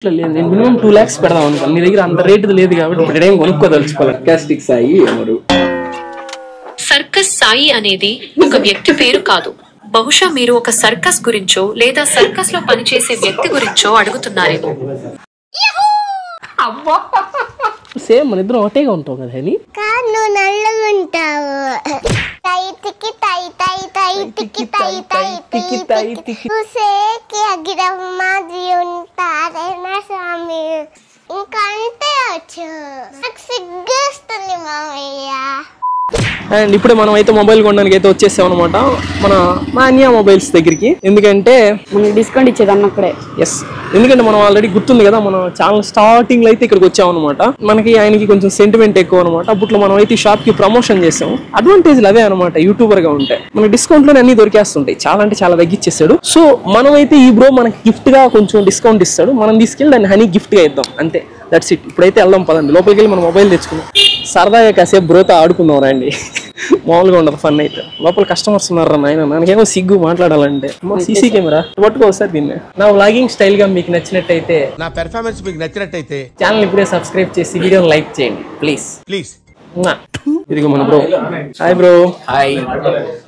నేను minimum 2 lakhs పెడదాం అనుకోను. నీ దగ్గర అంత రేటు లేదు కాబట్టి ఇప్పుడు ఏం కొనుక్కోదలుచుకోవాలి. సర్కాస్టిక్ సాయి ఎవరు? సర్కస్ సాయి అనేది ఒక వ్యక్తి పేరు కాదు. బహుశా మీరు ఒక సర్కస్ గురించో లేదా సర్కస్ లో పనిచేసే వ్యక్తి గురించో అడుగుతున్నారేమో. సేమ్ మన ఇద్దరం ఒకటేగా ఉంటావు కదా అని. నువ్వు నల్లగా ఉంటావు. తైతికి తై తై తైతికి తై తై చూసేకి అగిరం మాది ఉంటారేనా స్వామి. ఇంకా అంటే వచ్చు. నాకు సిగ్గేస్తుంది మామయ్య. అండ్ ఇప్పుడే మనం అయితే మొబైల్ కొనడానికి అయితే వచ్చేసాం అనమాట మన మాన్యా మొబైల్స్ దగ్గరికి. ఎందుకంటే డిస్కౌంట్ ఇచ్చేది అన్నప్పుడే. ఎస్, ఎందుకంటే మనం ఆల్రెడీ గుర్తుంది కదా, మనం ఛానల్ స్టార్టింగ్ లో అయితే ఇక్కడికి వచ్చాం అనమాట. మనకి ఆయనకి కొంచెం సెంటిమెంట్ ఎక్కువ అనమాట. అప్పట్లో మనం అయితే షాప్ కి ప్రమోషన్ చేసాం. అడ్వాంటేజ్లు అవే అనమాట. యూట్యూబర్ గా ఉంటాయి మనకి డిస్కౌంట్ లోనే అన్ని దొరికేస్తుంటాయి. చాలా అంటే చాలా తగ్గించేస్తాడు. సో మనం అయితే ఈ బ్రో మనకి గిఫ్ట్ గా కొంచెం డిస్కౌంట్ ఇస్తాడు. మనం తీసుకెళ్ళి దాన్ని హనీ గిఫ్ట్ గా ఇద్దాం అంతే. That's it. ఇప్పుడైతే వెళ్దాం పదండి. లోపలికి వెళ్ళి మన మొబైల్ తెచ్చుకుందాం. సరదాగా కాసేపు బ్రోతో ఆడుకుందాం రండి. మామూలుగా ఉండదు ఫన్ అయితే. లోపల కస్టమర్స్ ఉన్నారు నాయన. నాకేమో సిగ్గు మాట్లాడాలంటే. సీసీ కెమెరా పట్టుకో సార్ దీన్ని. నా వ్లాగింగ్ స్టైల్ గా మీకు నచ్చినట్టయితే, నా పెర్ఫార్మెన్స్ మీకు నచ్చినట్టయితే ఛానల్ ఇప్పుడే సబ్స్క్రైబ్ చేసి వీడియోని లైక్ చేయండి ప్లీజ్. ఇదిగో మన bro. Hi bro. Hi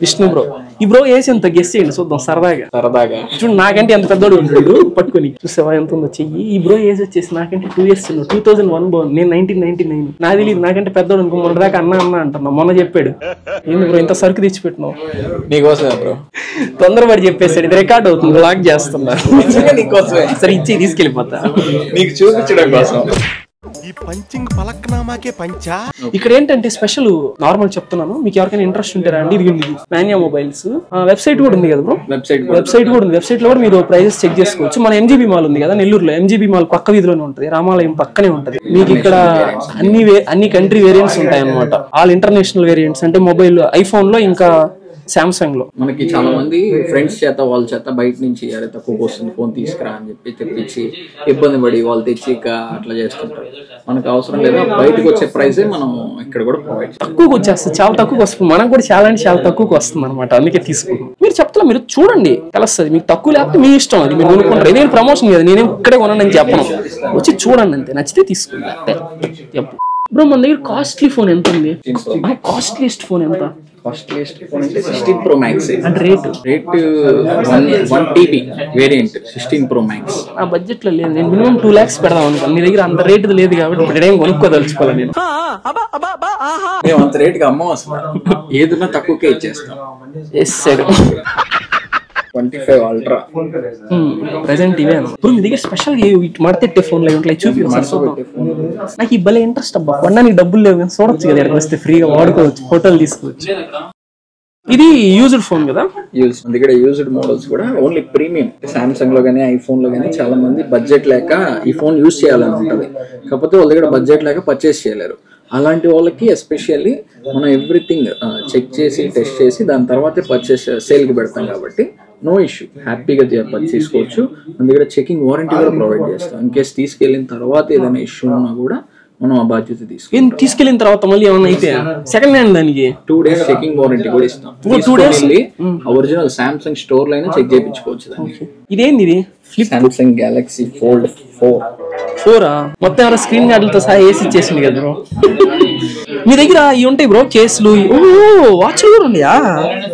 Vishnu bro. ఈ బ్రో ఏసి ఎంత గెస్ చేయండి చూద్దాం సరదాగా. చూడు నాకంటే ఎంత పెద్దోడు ఉంటాడు పట్టుకొని. చూసావా ఎంత ఉందో చెయ్యి. ఈ బ్రో ఏజ్ వచ్చేసి నాకంటే 2 years 2001 బోర్న్. నేను 1999. నాకు తెలియదు నాకంటే పెద్దోడు అనుకో. మొన్న దాకా అన్న అంటున్నా. మొన్న చెప్పాడు. ఏంది బ్రో ఇంత సరుకు తెచ్చిపెట్టినావు? నీకోసమే బ్రో. తొందరపడి చెప్పేసాడు. ఇది రికార్డ్ అవుతుంది. బ్లాగ్ చేస్తున్నా. నీకోసమే. సరే ఇచ్చి తీసుకెళ్ళిపోతా. నీకు చూపించడం కోసం. ఈ పంచింగ్ పలక్నామాకే పంచా. ఇక్కడ ఏంటంటే స్పెషల్ నార్మల్ చెప్తున్నాను. మీకు ఎవరికైనా ఇంట్రెస్ట్ ఉంటారా అండి? ఇది మాన్యా మొబైల్స్ వెబ్సైట్ కూడా ఉంది కదా బ్రో. వెబ్సైట్ కూడా ఉంది. వెబ్సైట్ లో కూడా మీరు ప్రైజెస్ చెక్ చేసుకోవచ్చు. మన ఎంజీబీ మాల్ ఉంది కదా నెల్లూరులో. ఎంజీబీ మాల్ పక్క వీధిలోనే ఉంటుంది. రామాలయం పక్కనే ఉంటది. మీకు ఇక్కడ అన్ని కంట్రీ వేరియంట్స్ ఉంటాయి అనమాట. All international variants. అంటే మొబైల్ ఐఫోన్ లో ఇంకా సామ్సంగ్ లో. మనకి చాలా మంది ఫ్రెండ్స్ చేత వాళ్ళ చేత బయట నుంచి అరే తక్కువ వస్తుంది ఫోన్ తీసుకురా అని చెప్పి తెప్పించి ఇబ్బంది పడి వాళ్ళు తెచ్చి అట్లా చేస్తుంటారు. మనకు అవసరం లేదా. బయటకు వచ్చే ప్రైసే మనం ఇక్కడ కూడా ప్రొవైడ్ చేస్తాం. తక్కువకి వచ్చేస్తుంది. చాలా తక్కువకి వస్తుంది. మనకు కూడా చాలా అంటే చాలా తక్కువకి వస్తుంది అనమాట. అందుకే తీసుకుంటాం. మీరు చెప్తా మీరు చూడండి తెలుస్తుంది. మీకు తక్కువ లేకపోతే మీ ఇష్టం. అది మీరు కొనుక్కుంటారు. ఇదే ప్రమోషన్ కదా. నేనేం ఇక్కడే కొన్నాను చెప్పను. వచ్చి చూడండి అంతే. నచ్చితే తీసుకుంటా. బ్రో మన దగ్గర కాస్ట్లీ ఫోన్ ఎంత ఉంది? కాస్ట్లీయెస్ట్ ఫోన్ ఎంత? కాస్ట్లీయెస్ట్ ఫోన్ అంటే 16 Pro Max. అంటే rate 1 TB variant 16 Pro Max. ఆ బడ్జెట్ లో లేదు. నేను మినిమం 2 lakhs పెడదాం అనుకోను. నీ దగ్గర అంత రేటు లేదు కాబట్టి ఇప్పుడు ఏం కొనుక్కోదలుచుకోవాలి. నేను మేము అంత రేటుకి అమ్మం అసలు. ఏదన్నా తక్కువకే ఇచ్చేస్తాం. 25 Ultra ప్రెసెంట్ ఇవే. ఇప్పుడు మీ దగ్గర స్పెషల్ మడతెట్టే ఫోన్ లో చూపి. నాకు ఈ భలే ఇంట్రెస్ట్ అబ్బా. కొనడానికి డబ్బులు లేవు కానీ చూడొచ్చు కదా. ఎక్కడికి వస్తే ఫ్రీగా వాడుకోవచ్చు. ఫోటోలు తీసుకోవచ్చు. ఇది యూజ్డ్ ఫోన్ కదా. మన దగ్గర యూజ్డ్ మోడల్స్ కూడా ఓన్లీ ప్రీమియం. సామ్సంగ్ లో గానీ ఐఫోన్ లో గానీ చాలా మంది బడ్జెట్ లేక ఈ ఫోన్ యూజ్ చేయాలని ఉంటది. కాకపోతే వాళ్ళ దగ్గర బడ్జెట్ లేక పర్చేస్ చేయలేరు. అలాంటి వాళ్ళకి ఎస్పెషల్లీ మనం ఎవ్రీథింగ్ చెక్ చేసి టెస్ట్ చేసి దాని తర్వాతే పర్చేస్ సేల్కి పెడతాం కాబట్టి నో ఇష్యూ. హ్యాపీగా తీసుకోవచ్చు. మన దగ్గర చెకింగ్ వారంటీ కూడా ప్రొవైడ్ చేస్తాం. ఇన్ కేస్ తీసుకెళ్ళిన తర్వాత ఏదైనా ఇష్యూ ఉన్నా కూడా మనం ఆ బాధ్యత తీసుకెళ్ళిన తర్వాత మళ్ళీ ఏమన్నా అయితే సెకండ్ హ్యాండ్ దానికి 2 days చెకింగ్ వారంటీ కూడా ఇస్తాం. 2 days ఒరిజినల్ సామ్సంగ్ స్టోర్ లో చెక్ చేయించుకోవచ్చు దానికి. ఇదేంది ఇది? సామ్సంగ్ గెలాక్సీ ఫోల్డ్ 4 మొత్తం ఎవరో స్క్రీన్ గార్డులతో సహా వేసి ఇచ్చేసింది కదా బ్రో. మీ దగ్గర ఇవి ఉంటాయి బ్రో కేసులు. వాచ్ కూడా ఉన్నాయా?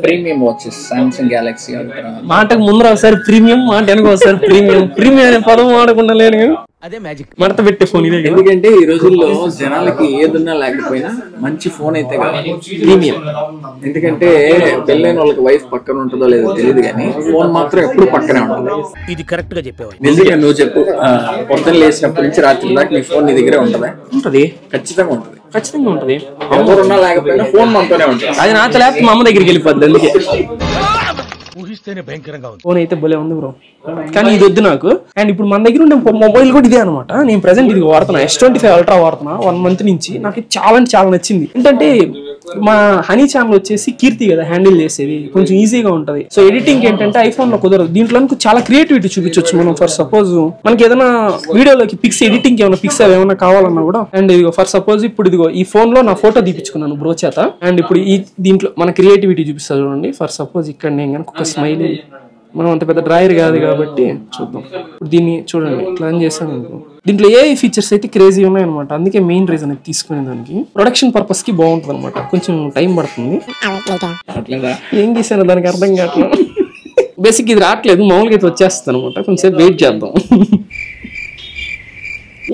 Premium watches Samsung Galaxy ultra. మాటకు ముందర ఒకసారి ప్రీమియం, మాట వెనక ఒకసారి ప్రీమియం. ప్రీమియం అనే పదం వాడకుండా లేను. అదే మ్యాజిక్. మడత పెట్టే ఫోన్ ఇదే. ఎందుకంటే ఈ రోజుల్లో జనాలకి ఏదున్నా లేకపోయినా మంచి ఫోన్ అయితే కావాలి ప్రీమియం. ఎందుకంటే పెళ్ళైన వాళ్ళకి వైఫ్ పక్కన ఉంటుందో లేదో తెలియదు కానీ ఫోన్ మాత్రం ఎప్పుడు పక్కనే ఉంటుంది. ఇది కరెక్ట్ గా చెప్పేవా? నిజంగా నువ్వు చెప్పు. పొద్దున్న లేచినప్పటి నుంచి రాత్రి దాకా నీ ఫోన్ నీ దగ్గరే ఉంటుందా? ఉంటది. ఖచ్చితంగా ఉంటది. ఖచ్చితంగా ఉంటది. ఎవరున్నా లేకపోయినా ఫోన్ మనతోనే ఉంటుంది. అది నాతో లేకపోతే మా అమ్మ దగ్గరికి వెళ్ళిపోద్ది. అందుకే భయంకరంగా ఉంది. ఫోన్ అయితే భలే ఉంది బ్రో. కానీ ఇది వద్దు నాకు. అండ్ ఇప్పుడు మన దగ్గర ఉండే మొబైల్ కూడా ఇదే అనమాట. నేను ప్రెసెంట్ ఇది వాడుతున్నా. S25 Ultra వాడుతున్నా 1 month నుంచి. నాకు చాలా అంటే చాలా నచ్చింది. ఏంటంటే మా హనీ ఛానల్ వచ్చేసి కీర్తి కదా హ్యాండిల్ చేసేది. కొంచెం ఈజీగా ఉంటది. సో ఎడిటింగ్ ఏంటంటే ఐఫోన్ లో కుదరదు. దీంట్లో చాలా క్రియేటివిటీ చూపించవచ్చు మనం. ఫర్ సపోజ్ మనకి ఏదైనా వీడియోలోకి పిక్స్ ఎడిటింగ్ ఏమైనా పిక్స్ ఏమైనా కావాలన్నా కూడా. అండ్ ఇదిగో ఫర్ సపోజ్ ఇప్పుడు ఇదిగో ఈ ఫోన్ లో నా ఫోటో తీపించుకున్నాను బ్రో చేత. అండ్ ఇప్పుడు ఈ దీంట్లో మన క్రియేటివిటీ చూపిస్తారు చూడండి. ఫర్ సపోజ్ ఇక్కడ నేను కనుక ఒక స్మైల్ మనం అంత పెద్ద డ్రాయర్ కాదు కాబట్టి చూద్దాం. ఇప్పుడు దీన్ని చూడండి ఇట్లా అని చేశాను అనుకో, దీంట్లో ఏ ఫీచర్స్ అయితే క్రేజీ ఉన్నాయన్నమాట. అందుకే మెయిన్ రీజన్ అది తీసుకునే దానికి ప్రొడక్షన్ పర్పస్ కి బాగుంటుంది అనమాట. కొంచెం టైం పడుతుంది. ఏం చేశాను దానికి అర్థం కావట్లేదు. బేసిక్ ఇది రావట్లేదు, మామూలుగా అయితే వచ్చేస్తుంది అనమాట. కొంచెం వెయిట్ చేద్దాం.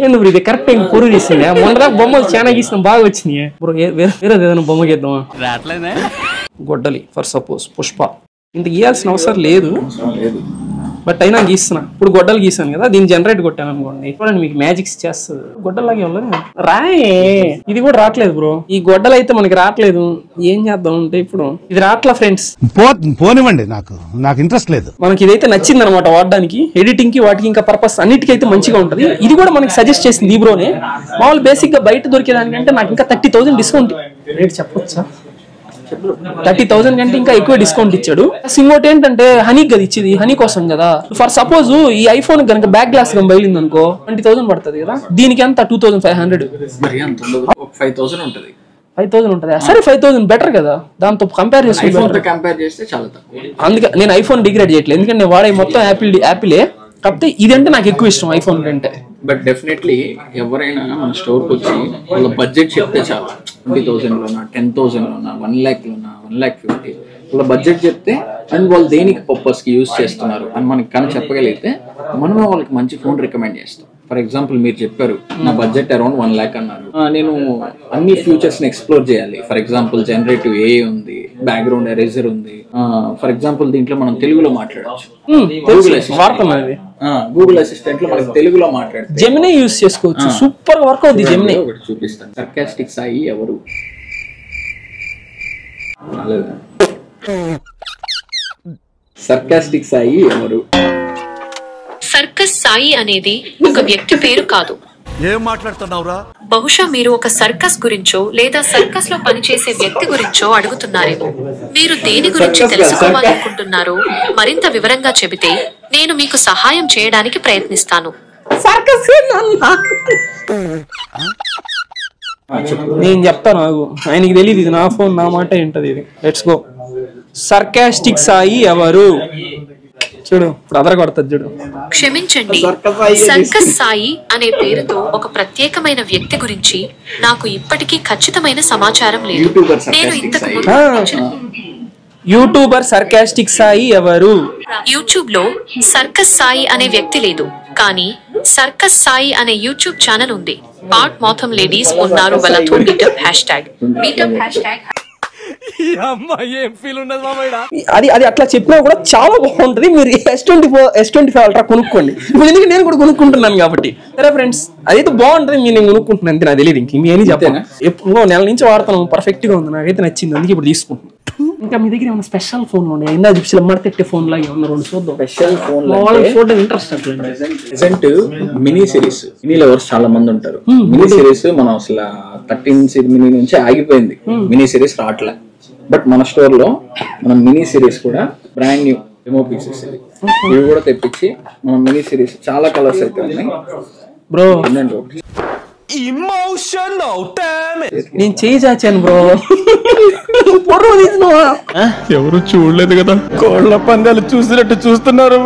ఏంది బ్రో ఇది కరెక్ట్ టైం పొరుగు తీసింది. మొన్న బొమ్మలు చాలా గీసిన బాగా వచ్చినాయి బ్రో. వేరే ఏదైనా బొమ్మ గీద్దామా? గొడ్డలి ఫర్ సపోజ్ పుష్ప. ఇంత గీయాల్సిన అవసరం లేదు, బట్ అయినా గీస్తున్నా. ఇప్పుడు గొడ్డలు గీసాను కదా, దీన్ని జనరేట్ కొట్టాను అనుకోండి, చూడండి మీకు మ్యాజిక్స్ చేస్తుంది. గొడ్డలాగే రాయే. ఇది కూడా రావట్లేదు బ్రో. ఈ గొడ్డలు అయితే మనకి రావట్లేదు. ఏం చేద్దాం అంటే ఇప్పుడు ఇది రావట్లా ఫ్రెండ్స్. పోనివ్వండి, నాకు ఇంట్రెస్ట్ లేదు. మనకి ఇదైతే నచ్చింది అనమాట వాడడానికి, ఎడిటింగ్ కి వాటికి ఇంకా పర్పస్ అన్నిటికైతే మంచిగా ఉంటుంది. ఇది కూడా మనకి సజెస్ట్ చేసింది ఈ బ్రోనే. మామూలు బేసిక్ గా బయట దొరికేదానికంటే నాకు ఇంకా 30,000 డిస్కౌంట్ రేట్ చెప్పొచ్చా? 30,000 కంటే ఇంకా ఎక్కువ డిస్కౌంట్ ఇచ్చాడు. ఇంకోటి ఏంటంటే హనీ కదా ఇచ్చేది, హనీ కోసం కదా. ఫర్ సపోజ్ ఈ ఐఫోన్ కనుక బ్యాక్ గ్లాస్ బయలుంది అనుకో 20,000 పడుతుంది కదా, దీనికి ఎంత 2,500. 5,000 ఉంటుంది. 5,000 ఉంటుంది. సరే 5,000 బెటర్ కదా, దాంతో కంపేర్ చేస్తే చాలా తక్కువ. అందుకే నేను ఐఫోన్ డిగ్రేడ్ చేయట్లేదు, ఎందుకంటే నేను వాడే మొత్తం యాపిలే. కాకపోతే ఇదంటే నాకు ఎక్కువ ఇష్టం ఐఫోన్ కంటే. బట్ డెఫినెట్లీ ఎవరైనా మన స్టోర్కి వచ్చి వాళ్ళ బడ్జెట్ చెప్తే చాలు. 20,000లోనా, 10,000లోనా, 1,00,000లోనా, 1,50,000 వాళ్ళ బడ్జెట్ చెప్తే అండ్ వాళ్ళు దేనికి పర్పస్కి యూజ్ చేస్తున్నారు అని మనకి కానీ చెప్పగలిగితే మనమే వాళ్ళకి మంచి ఫోన్ రికమెండ్ చేస్తాం. ఫర్ ఎగ్జాంపుల్ మీరు చెప్పారు నా బడ్జెట్ అరౌండ్ 1,00,000 అన్నారు. నేను అన్ని ఫ్యూచర్స్ని ఎక్స్ప్లోర్ చేయాలి. ఫర్ ఎగ్జాంపుల్ జనరేటివ్ AI ఉంది, బ్యాక్గ్రౌండ్ ఎరేజర్ ఉంది. ఫర్ ఎగ్జాంపుల్ దీంట్లో మనం తెలుగులో మాట్లాడచ్చు. గూగుల్ అసిస్టెంట్ లో మనకి తెలుగులో మాట్లాడితే జెమినీ యూజ్ చేసుకోవచ్చు. సూపర్ వర్క్ అవుతుంది జెమినీ. ఒకటి చూపిస్తాను. సర్కాస్టిక్ సాయి ఎవరు? సర్కాస్టిక్ సాయి ఎవరు? సర్కస్ సాయి అనేది ఒక వ్యక్తి పేరు కాదు. ఏం మాట్లాడుతున్నావురా? బహుశా మీరు ఒక సర్కస్ గురించో లేదా సర్కస్ లో పనిచేసే వ్యక్తి గురించో అడుగుతున్నారేమో. మీరు దేని గురించి తెలుసుకోవాలనుకుంటున్నారో మరింత వివరంగా చెబితే నేను మీకు సహాయం చేయడానికి ప్రయత్నిస్తాను. నేను చెప్తాను నాకు, ఆయనకి తెలియదు. ఇది నా ఫోన్, నా మాట ఏంటది. ఇది లెట్స్ గో. సర్కాస్టిక్ సాయి ఎవరు? చూడు ఇప్పుడు అదర కొడుతుంది చూడు. క్షమించండి, సర్కస్ సాయి అనే పేరుతో ఒక ప్రత్యేకమైన వ్యక్తి గురించి నాకు ఇప్పటికీ ఖచ్చితమైన సమాచారం లేదు. నేను ఇంతకు ముందు యూట్యూబర్ సర్కాస్టిక్ సాయి ఎవరు? యూట్యూబ్ లో సర్కస్ సాయి అనే వ్యక్తి లేదు, కానీ సర్కస్ సాయి అనే యూట్యూబ్ ఛానల్ ఉంది. పార్ట్ మొత్తం లేడీస్ ఉన్నారు వాళ్ళతో మీటప్ హ్యాష్ ట్యాగ్ అది అట్లా చెప్పినా కూడా చాలా బాగుంటది. మీరు S24 అల్ట్రా కొనుక్కోండి. ఇప్పుడు ఎందుకు నేను కూడా కొనుక్కుంటున్నాను కాబట్టి. సరే ఫ్రెండ్స్, అదైతే బాగుంటది. నేను కొనుక్కుంటున్నాను అంతే. నాకు తెలియదు ఇంకేమీ చెప్పాను. ఎప్పుడు నెల నుంచి వాడతాను, పర్ఫెక్ట్ గా ఉంది, నాకైతే నచ్చింది, అందుకే ఇప్పుడు తీసుకుంటున్నాను. ఇంకా మీ దగ్గర ఏమైనా స్పెషల్ ఫోన్ ఉన్నాయి? ఇందా చూసి మడతెట్టే ఫోన్ లాగా ఏమన్నా రెండు చూద్దాం. స్పెషల్ ఫోన్ చూడడం interest. Present mini series, mini lovers చాలా మంది ఉంటారు. మినీ సిరీస్ మనం అసలు 13 మినీ నుంచి ఆగిపోయింది. మినీ సిరీస్ రావట్లే. బట్ మన స్టోర్ లో మనం మినీ సిరీస్ కూడా బ్రాండ్ న్యూ డెమో పీసెస్ ఇవి కూడా తెప్పించి మనం మినీ సిరీస్ చాలా కలర్స్ అయితే ఉన్నాయి బ్రో. నేను చేయి చాచాను బ్రో. ఎవరు చూడలేదు కదా, కోళ్ళ పందాలు చూసినట్టు చూస్తున్నారు.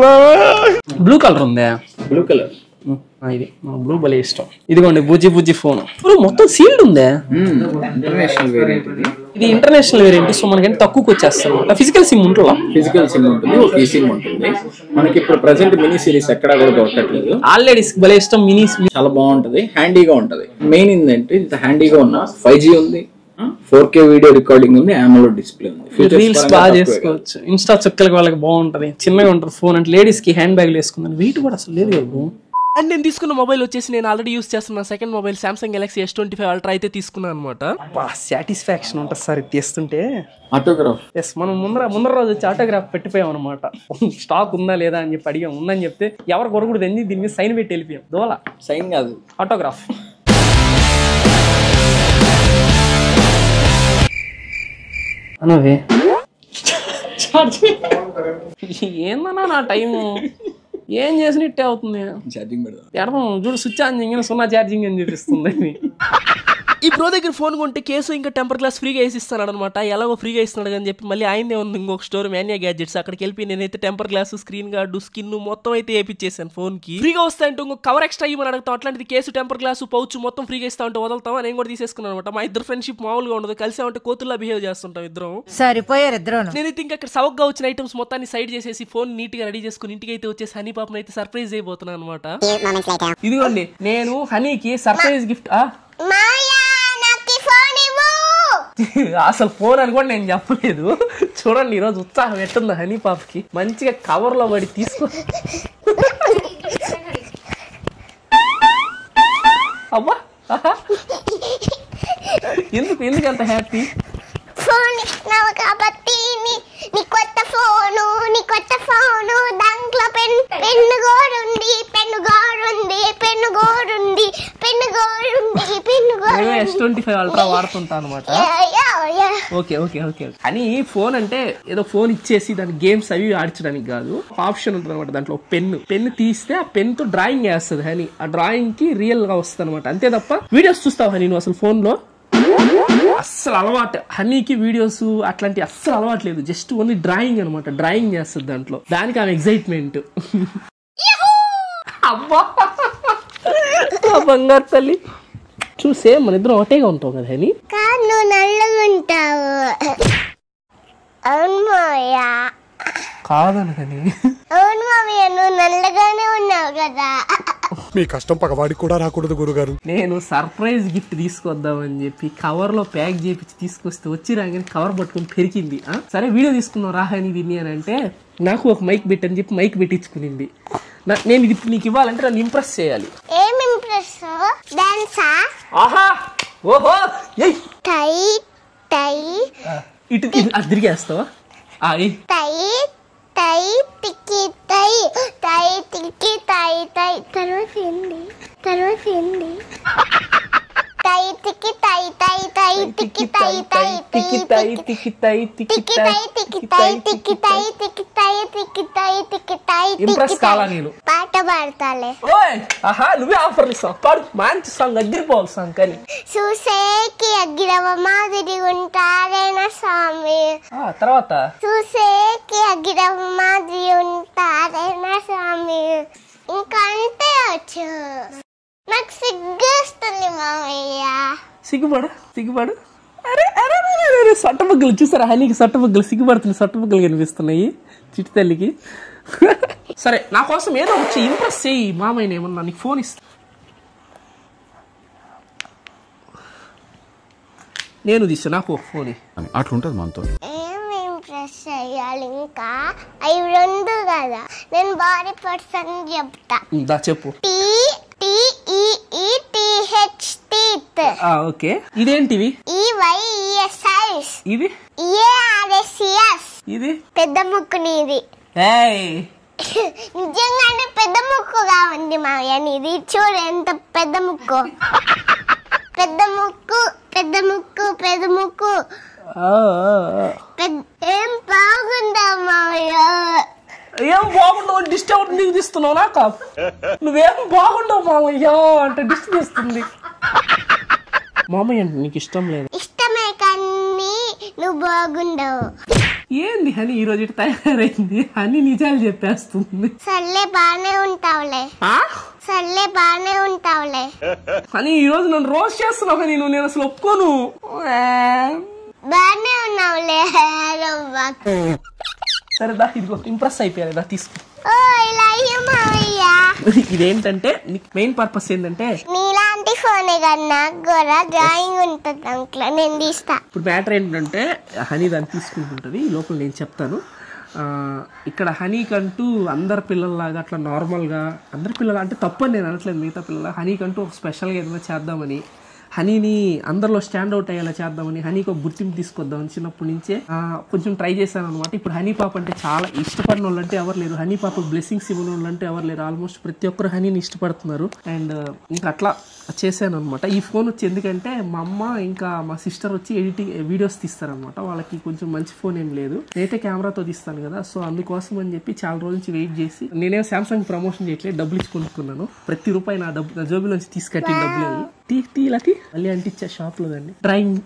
బ్లూ కలర్ ఉందా? బ్లూ కలర్ ఇది బ్లూ భలే ఇష్టం. ఇదిగోండి బుజ్జి ఫోన్. మొత్తం సీల్డ్ ఉందా? International variant. ఇది ఇంటర్నేషనల్ వేరియంట్. సో మనకంటే తక్కువకి వచ్చేస్తాం. ఫిజికల్ సిమ్ ఉంటుందా? ఫిజికల్ సిమ్ ఉంటుంది, ఒక ఈ సిమ్ ఉంటుంది. మనకి ఇప్పుడు ప్రెసెంట్ మినీ సిరీస్ ఎక్కడ కూడా దొరకట్లేదు. ఆల్రెడీ భలే ఇష్టం. మినీ చాలా బాగుంటది, హ్యాండీగా ఉంటది. మెయిన్ ఏంటంటే ఇంత హ్యాండీగా ఉన్న 5G ఉంది, 4K వీడియో రికార్డింగ్ ఉంది, AMOLED డిస్ప్లే ఉంది. రీల్స్ బాగా చేసుకోవచ్చు. ఇన్స్టా చుక్కలకి వాళ్ళకి బాగుంటది. చిన్నగా ఉంటుంది ఫోన్. అంటే లేడీస్ కి హ్యాండ్ బ్యాగ్ వేసుకుందని వెయిట్ కూడా అసలు లేదు కదా. అండ్ నేను తీసుకున్న మొబైల్ వచ్చేసి నేను ఆల్రెడీ యూస్ చేస్తున్న second mobile Samsung Galaxy S25 Ultra అయితే తీసుకున్నాను అనమాట. సాటిస్ఫాక్షన్ ఉంటుంది సార్ ఇది తీస్తుంటే. ఆటోగ్రాఫ్ ఎస్, మనం ముందర రోజు వచ్చి ఆటోగ్రాఫ్ పెట్టిపోయాం అనమాట. స్టాక్ ఉందా లేదా అని చెప్పి అడిగాం. ఉందని చెప్తే ఎవరు కొరకూడదు అని దీని మీద సైన్ పెట్టి వెళ్ళిపోయాం. దోల సైన్ కాదు, ఆటోగ్రాఫ్. అనవే ఏందన్నా నా టైము ఏం చేసినట్టే అవుతుంది. ఛార్జింగ్ పెడదాం. చూడు స్విచ్ ఆన్ చేయగానే 0 ఛార్జింగ్ అని చూపిస్తుంది. ఈ బ్రో దగ్గర ఫోన్ కొంటే కేసు ఇంకా టెంపర్ గ్లాస్ ఫ్రీగా వేసి ఇస్తున్నాడు అనమాట. ఎలాగో ఫ్రీగా ఇస్తున్నాడు అని చెప్పి మళ్ళీ ఆయనే ఉంది ఇంకొక స్టోర్ మాన్యా గ్యాడ్జెట్స్, అక్కడికి వెళ్ళి నేనైతే temper glass, screen guard, skin మొత్తం అయితే వేయించేసాను ఫోన్ కి. ఫ్రీగా వస్తా అంటే ఇంకొక కవర్ ఎక్స్ట్రా ఇవ్వమని అడుగుతాం. అట్లాంటిది కేసు, టెంపర్ గ్లాస్, పౌచ్ మొత్తం ఫ్రీగా ఇస్తా ఉంటే వదులుతాం. నేను కూడా తీసేసుకున్నాను అనమాట. మా ఇద్దరు ఫ్రెండ్షిప్ మామూలుగా ఉండదు, కలిసి ఉంటే కోతుల్లా బిహేవ్ చేస్తుంటాం ఇద్దరం. సరిపోయారు ఇద్దరు. నేనైతే ఇంకా అక్కడ సవగ్గా వచ్చిన ఐటమ్స్ మొత్తాన్ని సైడ్ చేసేసి ఫోన్ నీట్ గా రెడీ చేసుకుని ఇంటికి అయితే వచ్చేసి హనీ పాపను అయితే సర్ప్రైజ్ అయిపోతున్నాను అనమాట. ఇదిగోండి నేను హనీకి సర్ప్రైజ్ గిఫ్ట్. అసలు ఫోన్ అని కూడా నేను చెప్పలేదు. చూడండి ఈరోజు ఉత్సాహం ఎట్టుంది హనీ పాపకి. మంచిగా కవర్ లో పడి తీసుకో. అబ్బా ఎందుకు అంత హ్యాపీ? ఫోన్ ఇస్తున్నావు కాబట్టి నీ కొత్త ఫోను దాంట్లో పెన్ను గోడుంది S25 అల్ట్రా వాడుతుంటా అనమాట. Okay okay okay. అని ఫోన్ అంటే ఏదో ఫోన్ ఇచ్చేసి దాని గేమ్స్ అవి ఆడించడానికి కాదు. ఆప్షన్ ఉంటుంది అనమాట దాంట్లో. పెన్ను తీస్తే ఆ పెన్ తో డ్రాయింగ్ వేస్తుంది హనీ. ఆ డ్రాయింగ్ కి రియల్ గా వస్తుంది అనమాట. అంతే తప్ప వీడియోస్ చూస్తావు హనీ నువ్వు అసలు ఫోన్ లో? అస్సలు అలవాటు హనీకి వీడియోస్ అట్లాంటి అస్సలు అలవాటు లేదు. జస్ట్ ఓన్లీ డ్రాయింగ్ అనమాట. డ్రాయింగ్ చేస్తుంది దాంట్లో. దానికి ఆమె ఎగ్జైట్మెంట్. అబ్బా బంగారు తల్లి చూసే మన ఇద్దరం ఒకటేగా ఉంటావు కదా హనీ. నువ్వు నల్లగా ఉంటావు. అవును మావయ్య. కాదని హనీ. అవును మావయ్య నువ్వు నల్లగానే ఉన్నావు కదా. మీ కష్టం పగవాడికి కూడా రాకూడదు గురుగారు. నేను సర్ప్రైజ్ గిఫ్ట్ తీసుకొద్దామని చెప్పి కవర్ లో ప్యాక్ చేపించి తీసుకొస్తే వచ్చి రాగానే కవర్ పట్టుకుని పెరిగింది. సరే వీడియో తీసుకున్నావు రాహని దీన్ని అని అంటే నాకు ఒక మైక్ పెట్టని చెప్పి మైక్ పెట్టించుకునింది. నేను ఇది నీకు ఇవ్వాలంటే నన్ను ఇంప్రెస్ చేయాలి. ఏం ఇంప్రెస్? డాన్సా? ఆహా ఓహో టై టై ఇటు అది తిరిగేస్తావా? టై టై టికి టై టై టికి టై టై తర్వాత ఏంది టై టికి టై టై టై టికి టై టై టికి టై టికి టై టికి టై టికి టై టికి టై టికి టై టికి టై టికి టై ఇంప్రెస్ కాలా నేను? పాట పాడతాలే. ఓయ్ ఆహా నువ్వే ఆఫర్ ఇస్తావు. పాడు మంచి సాంగ్ అగ్గిరిపోవాలి సాంగ్. కానీ చూసేకి అగ్గిరవ మాదిరి ఉంటారేనా స్వామి. తర్వాత చూసేకి అగ్గిరవ మాదిరి ఉంటారేనా స్వామి. ఇంకా అంటే వచ్చు. నాకు సిగ్గేస్తుంది మామయ్య. సిగ్గుపడు. అరే సొట్టబుగ్గలు చూసారా హనీకి? సొట్టబుగ్గలు సిగ్గుపడుతుంది. సొట్టబుగ్గలు కనిపిస్తున్నాయి చిట్టి తల్లికి. సరే నా కోసం ఏదో వచ్చి ఇంప్రెస్ చేయి మామయ్య. ఏమన్నా నీకు ఫోన్ ఇస్తా. నేను తీసా నాకు ఫోన్. అట్లుంటది మనతో. ఏం ఇంప్రెస్ చేయాలి ఇంకా? అవి రెండు కదా. నేను బాడీ పర్సన్ చెప్తా. చెప్పు. TEETH. ఓకే. ఇదేంటివి? EYESIS. ఇది EARSES. ఇది పెద్ద ముక్కు నీది. నిజంగానే పెద్ద ముక్కుగా ఉంది మావయ్య నీది. చూడు ఎంత పెద్ద ముక్కు. ఏం బాగుందా మావయ్య? ఏం బాగుండవు డిస్టర్బ్ నీకు తీస్తున్నావు నాక. నువ్వేం బాగుండవు మామయ్య అంటే డిస్ట్ తీస్తుంది. మామయ్య అంటే నీకు ఇష్టం లేదు? ఇష్టమే కానీ నువ్వు బాగుండవు. ఏంది హనీ ఈరోజు ఇటు తయారైంది? హనీ నిజాలు చెప్పేస్తుంది. సర్లే బానే ఉంటావులే. హనీ ఈరోజు నన్ను రోస్ట్ చేస్తున్నావు హనీ. నేను అసలు ఒప్పుకోను. బానే ఉన్నావులే. సరే దా ఇదిగో ఇంప్రెస్ అయిపోయాలి. దా తీసుకో. ఇదేంటంటే నీకు మెయిన్ పర్పస్ ఏంటంటే నీలాంటి ఫోనే కదా నాకు కూడా డ్రాయింగ్ ఉంటుంది దాంట్లో నేను తీస్తా. ఇప్పుడు మ్యాటర్ ఏంటంటే హనీ దాన్ని తీసుకుంటుంటది. ఈ లోపల నేను చెప్తాను. ఇక్కడ హనీకంటూ అందరి పిల్లల్లాగా అట్లా నార్మల్గా అందరి పిల్లలు అంటే తప్పని నేను అనట్లేదు. మిగతా పిల్లల హనీకంటూ ఒక స్పెషల్గా ఏదైనా చేద్దామని, హనీని అందరిలో స్టాండ్ అవుట్ అయ్యేలా చేద్దామని, హనీకి ఒక గుర్తింపు తీసుకొద్దామని చిన్నప్పటి నుంచే కొంచెం ట్రై చేశాను అనమాట. ఇప్పుడు హనీ పాప అంటే చాలా ఇష్టపడిన వాళ్ళు అంటే ఎవరు లేరు. హనీ పాప బ్లెస్సింగ్స్ ఇవ్వని వాళ్ళు అంటే ఎవరు లేరు. ఆల్మోస్ట్ ప్రతి ఒక్కరు హనీని ఇష్టపడుతున్నారు. అండ్ ఇంకా అట్లా చేశాను అనమాట. ఈ ఫోన్ వచ్చి ఎందుకంటే మా అమ్మ ఇంకా మా సిస్టర్ వచ్చి ఎడిటింగ్ వీడియోస్ తీస్తారనమాట. వాళ్ళకి కొంచెం మంచి ఫోన్ ఏం లేదు. నేనైతే కెమెరాతో తీస్తాను కదా. సో అందుకోసం అని చెప్పి చాలా రోజుల నుంచి వెయిట్ చేసి నేనేం సామ్సంగ్ ప్రమోషన్ చేయట్లేదు. డబ్బులు ఇచ్చి కొనుక్కున్నాను. ప్రతి రూపాయి నా జోబులోంచి తీసుకట్టిన డబ్బులు. తీలకి మళ్ళీ అంటిచ్చా షాప్ లో దాన్ని.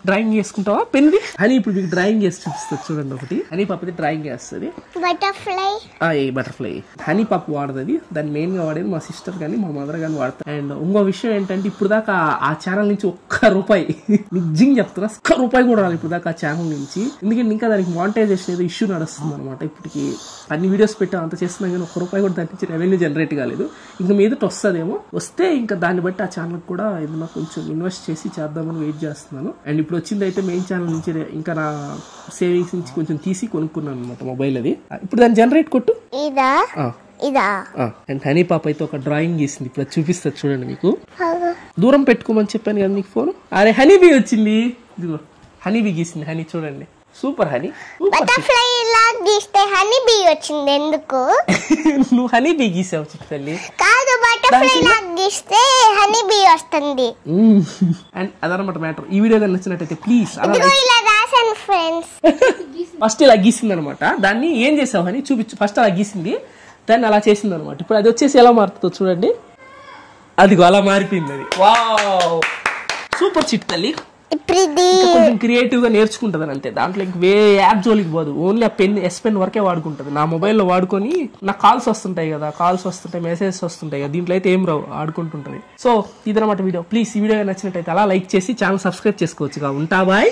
డ్రాయింగ్ చేసుకుంటావా పెన్ది అని? ఇప్పుడు మీకు డ్రాయింగ్ చేసి చూపిస్తుంది చూడండి. ఒకటి హనీ పాపది డ్రాయింగ్ చేస్తుంది. బటర్ఫ్లై హనీ పాప వాడుతుంది. దాన్ని మెయిన్ గా వాడేది మా సిస్టర్ కానీ మా మదర్ కానీ వాడతారు. అండ్ ఇంకో విషయం ఏంటంటే ఇప్పుడు దాకా ఆ ఛానల్ నుంచి ₹1 నిజంగా చెప్తున్నా, ₹1 కూడా రాదు ఇప్పుడు దాకా ఆ ఛానల్ నుంచి. ఎందుకంటే ఇంకా దానికి మానిటైజేషన్ ఏదో ఇష్యూ నడుస్తుంది అనమాట. ఇప్పటికి అన్ని వీడియోస్ పెట్టాం, అంత చేస్తున్నాం కానీ ₹1 కూడా దాని నుంచి రెవెన్యూ జనరేట్ కాలేదు. ఇంకా మీదట వస్తుందేమో, వస్తే ఇంకా దాన్ని బట్టి ఆ ఛానల్ కూడా ఏదైనా కొంచెం ఇన్వెస్ట్ చేసి చేద్దామని వెయిట్ చేస్తున్నాను. అండ్ ఇప్పుడు వచ్చింది అయితే మెయిన్ ఛానల్ నుంచి ఇంకా నా సేవింగ్స్ నుంచి కొంచెం తీసి కొనుక్కున్నాను అనమాట మొబైల్ అది. ఇప్పుడు దాన్ని జనరేట్ కొట్టు. అండ్ హనీ పాప అయితే ఒక డ్రాయింగ్ గీసింది. ఇప్పుడు చూపిస్తుంది చూడండి. మీకు దూరం పెట్టుకోమని చెప్పాను కదా మీకు ఫోన్. అరే హనీబీ వచ్చింది, ఇదిగో హనీబీ గీసింది. హనీ చూడండి, సూపర్ హనీ. బటర్ఫ్లై లా గీస్తే హనీ బీ వచ్చింది ఎందుకు? నువ్వు హనీ బీ గీసావు చిట్టల్లి. కాదు, బటర్ఫ్లై లా గీస్తే హనీ బీ వస్తుంది. అండ్ అదనమాట మ్యాటర్. ఈ వీడియో కానీ నచ్చినట్టయితే ప్లీజ్ ఇలా రాసాను ఫ్రెండ్స్. ఫస్ట్ ఇలా గీసింది అనమాట. దాన్ని ఏం చేసావు అని చూపించు. ఫస్ట్ అలా గీసింది, దాన్ని అలా చేసింది అనమాట. ఇప్పుడు అది వచ్చేసి ఎలా మారుతుందో చూడండి. అదిగో అలా మారిపోయింది అది. వావ్, సూపర్ చిట్టల్లి. కొంచెం క్రియేటివ్ గా నేర్చుకుంటది అంతే. దాంట్లో ఇంక వే యాప్ జోలికి పోదు. ఓన్లీ ఆ ఎస్ పెన్ వరకే వాడుకుంటది. నా మొబైల్లో వాడుకొని నాకు కాల్స్ వస్తుంటాయి కదా, మెసేజెస్ వస్తుంటాయి కదా, దీంట్లో అయితే ఏం రావు, ఆడుకుంటుంటది. సో ఇదనమాట వీడియో. ప్లీజ్ ఈ వీడియో నచ్చినట్టయితే అలా లైక్ చేసి ఛానల్ సబ్స్క్రైబ్ చేసుకోవచ్చు. ఉంటా బాయ్.